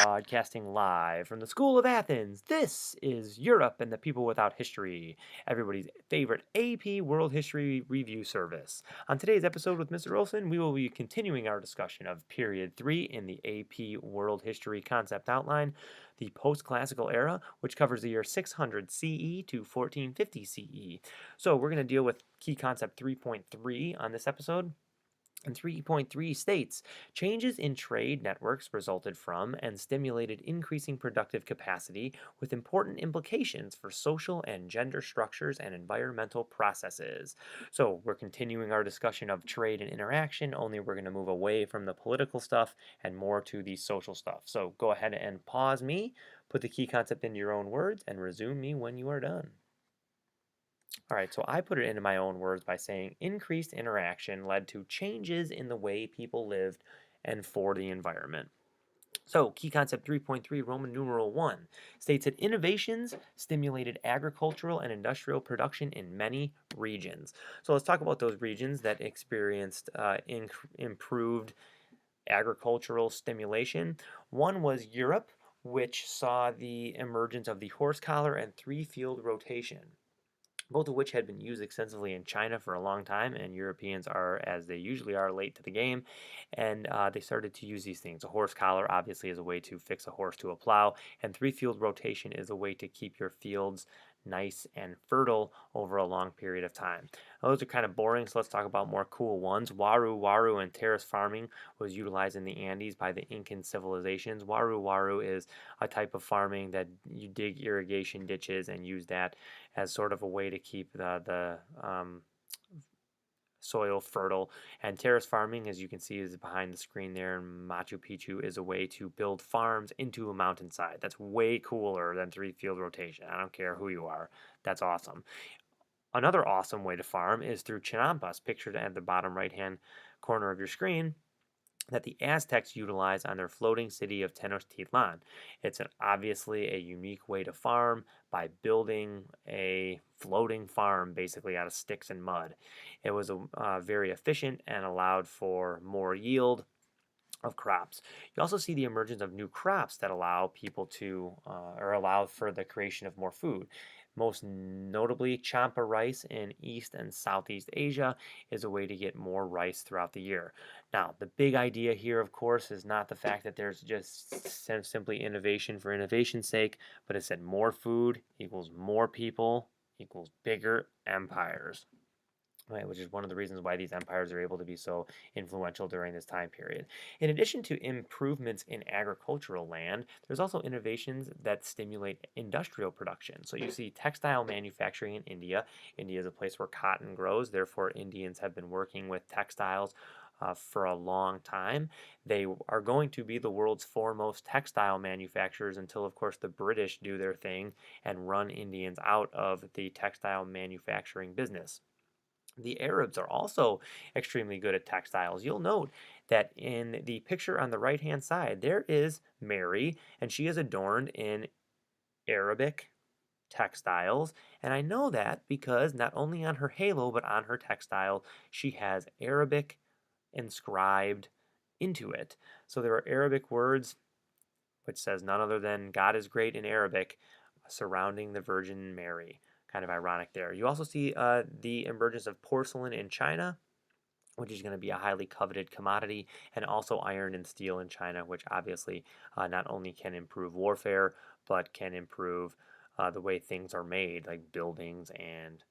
Broadcasting live from the School of Athens. This is Europe and the People Without History, everybody's favorite AP World History Review service. On today's episode with Mr. Olson, we will be continuing our discussion of Period 3 in the AP World History Concept Outline, the Post Classical Era, which covers the year 600 CE to 1450 CE. So, we're going to deal with Key Concept 3.3 on this episode. And 3.3 states changes in trade networks resulted from and stimulated increasing productive capacity with important implications for social and gender structures and environmental processes. So, we're continuing our discussion of trade and interaction, only we're going to move away from the political stuff and more to the social stuff. So, go ahead and pause me, put the key concept into your own words, and resume me when you are done. All right, so I put it into my own words by saying increased interaction led to changes in the way people lived and for the environment. So, key concept 3.3, Roman numeral 1, states that innovations stimulated agricultural and industrial production in many regions. So, let's talk about those regions that experienced improved agricultural stimulation. One was Europe, which saw the emergence of the horse collar and three field rotation, both of which had been used extensively in China for a long time, and Europeans are, as they usually are, late to the game, and they started to use these things. A horse collar, obviously, is a way to fix a horse to a plow, and three-field rotation is a way to keep your fields nice and fertile over a long period of time. Now, those are kind of boring, so let's talk about more cool ones. Waru and terrace farming was utilized in the Andes by the Incan civilizations. Waru is a type of farming that you dig irrigation ditches and use that as sort of a way to keep the soil fertile. And terrace farming, as you can see, is behind the screen there in Machu Picchu, is a way to build farms into a mountainside. That's way cooler than three field rotation. I don't care who you are. That's awesome. Another awesome way to farm is through chinampas, pictured at the bottom right hand corner of your screen, that the Aztecs utilized on their floating city of Tenochtitlan. It's obviously a unique way to farm by building a floating farm basically out of sticks and mud. It was very efficient and allowed for more yield of crops. You also see the emergence of new crops that allow people to, or allow for the creation of more food. Most notably, champa rice in East and Southeast Asia is a way to get more rice throughout the year. Now, the big idea here, of course, is not the fact that there's just simply innovation for innovation's sake, but it's that more food equals more people equals bigger empires. Right, which is one of the reasons why these empires are able to be so influential during this time period. In addition to improvements in agricultural land, there's also innovations that stimulate industrial production. So you see textile manufacturing in India. India is a place where cotton grows, therefore, Indians have been working with textiles for a long time. They are going to be the world's foremost textile manufacturers until, of course, the British do their thing and run Indians out of the textile manufacturing business. The Arabs are also extremely good at textiles. You'll note that in the picture on the right hand side, there is Mary, and she is adorned in Arabic textiles. And I know that because not only on her halo, but on her textile, she has Arabic inscribed into it. So there are Arabic words, which says none other than God is great in Arabic, surrounding the Virgin Mary. Kind of ironic there. You also see the emergence of porcelain in China, which is going to be a highly coveted commodity, and also iron and steel in China, which obviously not only can improve warfare, but can improve the way things are made, like buildings and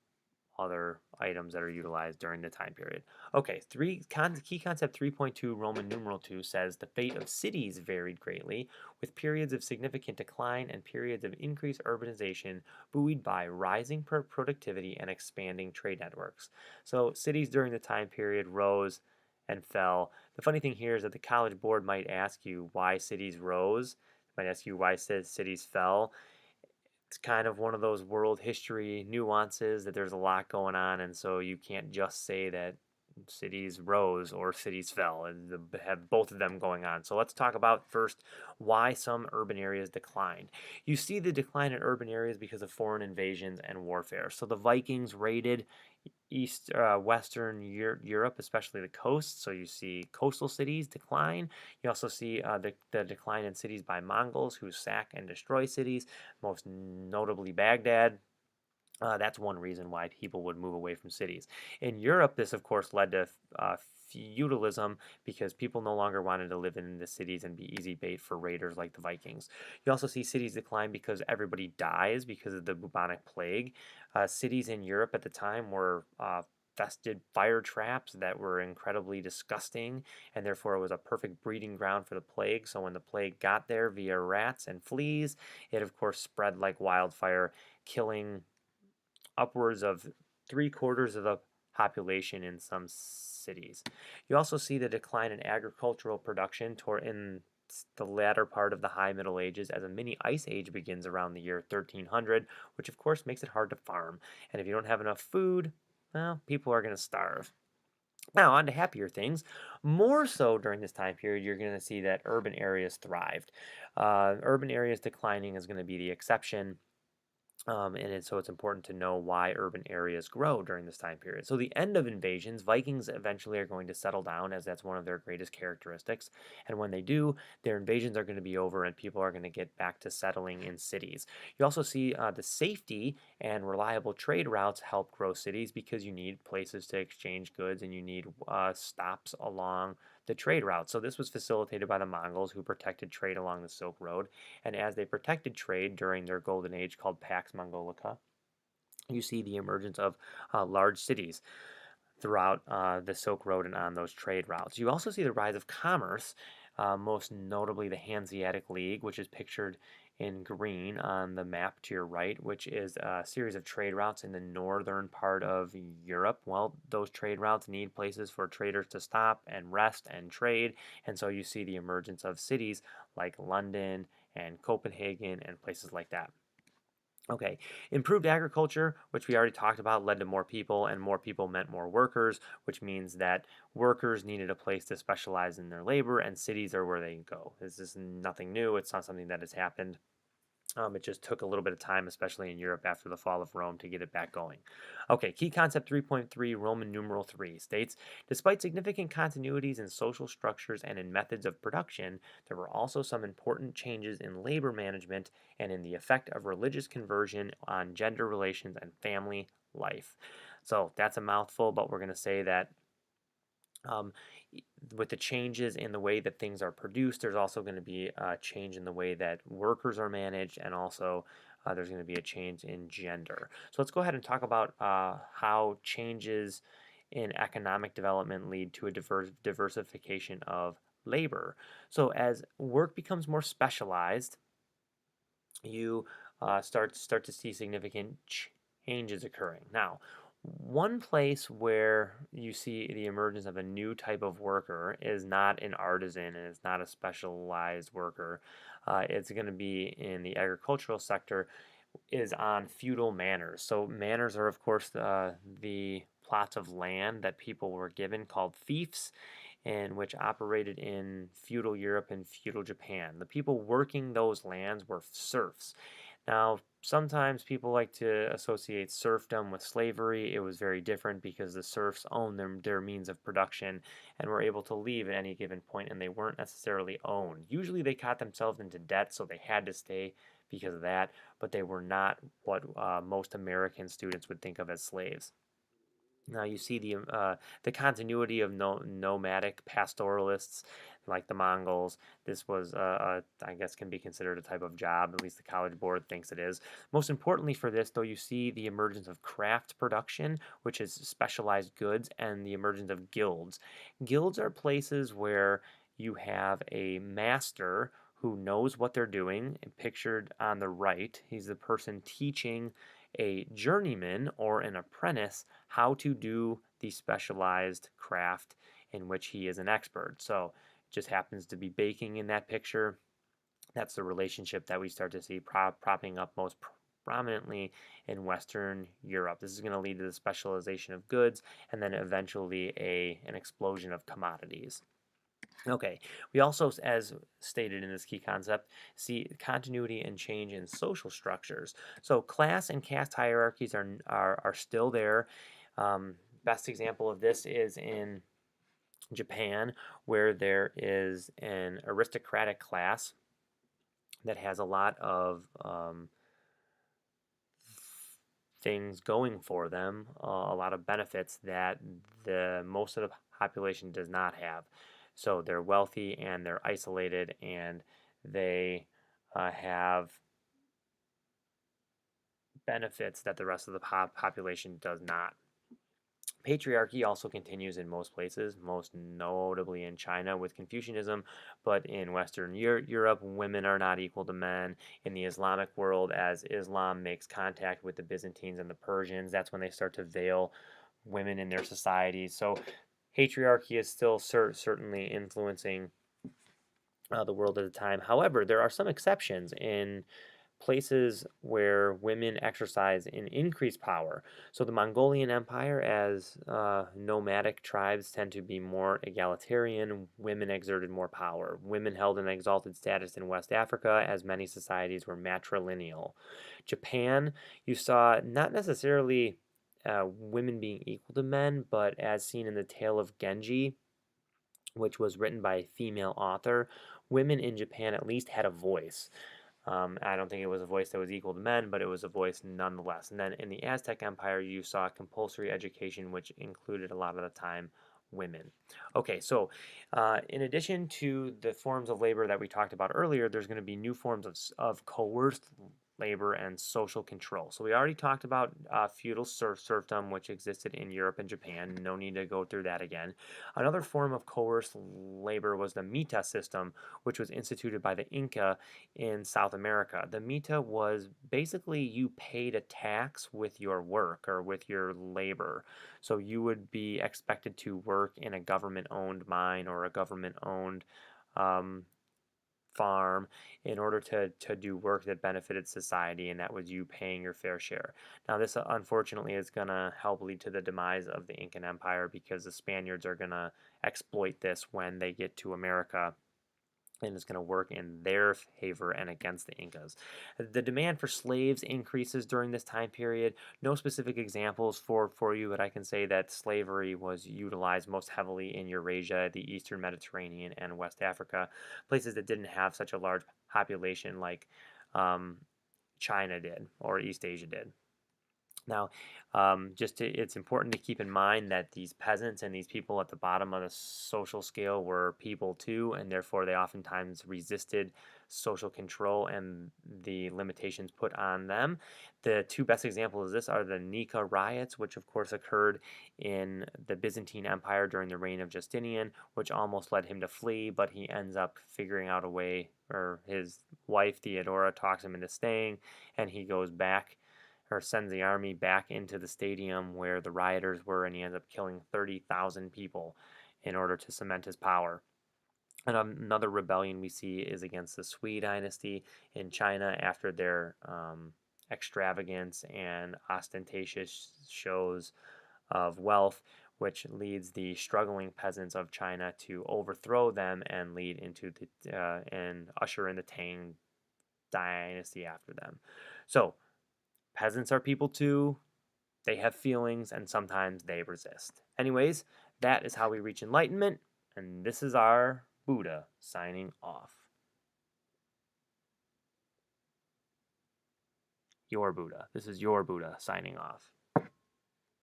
other items that are utilized during the time period. Okay, key concept 3.2 Roman numeral 2 says the fate of cities varied greatly, with periods of significant decline and periods of increased urbanization buoyed by rising productivity and expanding trade networks. So cities during the time period rose and fell. The funny thing here is that the College Board might ask you why cities rose, might ask you why cities fell. It's kind of one of those world history nuances that there's a lot going on, and so you can't just say that cities rose or cities fell, and have both of them going on. So let's talk about first why some urban areas declined. You see the decline in urban areas because of foreign invasions and warfare. So the Vikings raided Western Europe, especially the coast. So you see coastal cities decline. You also see the decline in cities by Mongols who sack and destroy cities, most notably Baghdad. That's one reason why people would move away from cities. In Europe, this of course led to feudalism because people no longer wanted to live in the cities and be easy bait for raiders like the Vikings. You also see cities decline because everybody dies because of the bubonic plague. Cities in Europe at the time were fested fire traps that were incredibly disgusting, and therefore it was a perfect breeding ground for the plague. So when the plague got there via rats and fleas, it of course spread like wildfire, killing upwards of three-quarters of the population in some cities. You also see the decline in agricultural production toward in the latter part of the High Middle Ages as a mini ice age begins around the year 1300, which of course makes it hard to farm. And if you don't have enough food, well, people are going to starve. Now, on to happier things. More so during this time period, you're going to see that urban areas thrived. Urban areas declining is going to be the exception. So it's important to know why urban areas grow during this time period. So the end of invasions, Vikings eventually are going to settle down as that's one of their greatest characteristics. And when they do, their invasions are going to be over and people are going to get back to settling in cities. You also see the safety and reliable trade routes help grow cities because you need places to exchange goods and you need stops along the trade route. So this was facilitated by the Mongols who protected trade along the Silk Road. And as they protected trade during their golden age called Pax Mongolica, you see the emergence of large cities throughout the Silk Road and on those trade routes. You also see the rise of commerce, most notably the Hanseatic League, which is pictured in green on the map to your right, which is a series of trade routes in the northern part of Europe. Well, those trade routes need places for traders to stop and rest and trade, and so you see the emergence of cities like London and Copenhagen and places like that. Okay, improved agriculture, which we already talked about, led to more people, and more people meant more workers, which means that workers needed a place to specialize in their labor, and cities are where they go. This is nothing new. It's not something that has happened. It just took a little bit of time, especially in Europe after the fall of Rome, to get it back going. Okay, key concept 3.3, Roman numeral 3 states, despite significant continuities in social structures and in methods of production, there were also some important changes in labor management and in the effect of religious conversion on gender relations and family life. So that's a mouthful, but we're going to say that um, with the changes in the way that things are produced, there's also going to be a change in the way that workers are managed, and also there's going to be a change in gender. So let's go ahead and talk about how changes in economic development lead to a diversification of labor. So as work becomes more specialized, you start to see significant changes occurring. Now, one place where you see the emergence of a new type of worker is not an artisan and it's not a specialized worker. It's going to be in the agricultural sector, is on feudal manors. So manors are, of course, the plots of land that people were given called fiefs, and which operated in feudal Europe and feudal Japan. The people working those lands were serfs. Now, sometimes people like to associate serfdom with slavery. It was very different because the serfs owned their means of production and were able to leave at any given point, and they weren't necessarily owned. Usually they got themselves into debt, so they had to stay because of that, but they were not what most American students would think of as slaves. Now you see the continuity of nomadic pastoralists like the Mongols. This was, I guess, can be considered a type of job. At least the College Board thinks it is. Most importantly for this, though, you see the emergence of craft production, which is specialized goods, and the emergence of guilds. Guilds are places where you have a master who knows what they're doing, and pictured on the right. He's the person teaching a journeyman or an apprentice how to do the specialized craft in which he is an expert. So it just happens to be baking in that picture. That's the relationship that we start to see propping up most prominently in Western Europe. This is going to lead to the specialization of goods and then eventually an explosion of commodities. Okay, we also, as stated in this key concept, see continuity and change in social structures. So class and caste hierarchies are still there. Best example of this is in Japan, where there is an aristocratic class that has a lot of things going for them, a lot of benefits that the most of the population does not have. So they're wealthy and they're isolated and they have benefits that the rest of the population does not. Patriarchy also continues in most places, most notably in China with Confucianism, but in Western Europe, women are not equal to men. In the Islamic world, as Islam makes contact with the Byzantines and the Persians, that's when they start to veil women in their society. So patriarchy is still certainly influencing the world at the time. However, there are some exceptions in places where women exercise an increased power. So the Mongolian Empire, as nomadic tribes tend to be more egalitarian, women exerted more power. Women held an exalted status in West Africa, as many societies were matrilineal. Japan, you saw not necessarily women being equal to men, but as seen in the Tale of Genji, which was written by a female author, women in Japan at least had a voice. I don't think it was a voice that was equal to men, but it was a voice nonetheless. And then in the Aztec Empire, you saw compulsory education, which included a lot of the time women. Okay, so in addition to the forms of labor that we talked about earlier, there's going to be new forms of coerced labor and social control. So we already talked about feudal serfdom, which existed in Europe and Japan. No need to go through that again. Another form of coerced labor was the Mita system, which was instituted by the Inca in South America. The Mita was basically you paid a tax with your work or with your labor. So you would be expected to work in a government-owned mine or a government-owned um, farm in order to do work that benefited society, and that was you paying your fair share. Now, this unfortunately is going to help lead to the demise of the Incan Empire because the Spaniards are going to exploit this when they get to America, and it's going to work in their favor and against the Incas. The demand for slaves increases during this time period. No specific examples for you, but I can say that slavery was utilized most heavily in Eurasia, the Eastern Mediterranean, and West Africa, places that didn't have such a large population like um, China did or East Asia did. Now, it's important to keep in mind that these peasants and these people at the bottom of the social scale were people too, and therefore they oftentimes resisted social control and the limitations put on them. The two best examples of this are the Nika riots, which of course occurred in the Byzantine Empire during the reign of Justinian, which almost led him to flee, but he ends up figuring out a way, or his wife Theodora talks him into staying, and he goes back or sends the army back into the stadium where the rioters were, and he ends up killing 30,000 people in order to cement his power. And another rebellion we see is against the Sui dynasty in China after their extravagance and ostentatious shows of wealth, which leads the struggling peasants of China to overthrow them and lead into and usher in the Tang dynasty after them. So peasants are people too. They have feelings and sometimes they resist. Anyways, that is how we reach enlightenment, and this is our Buddha signing off. Your Buddha. This is your Buddha signing off.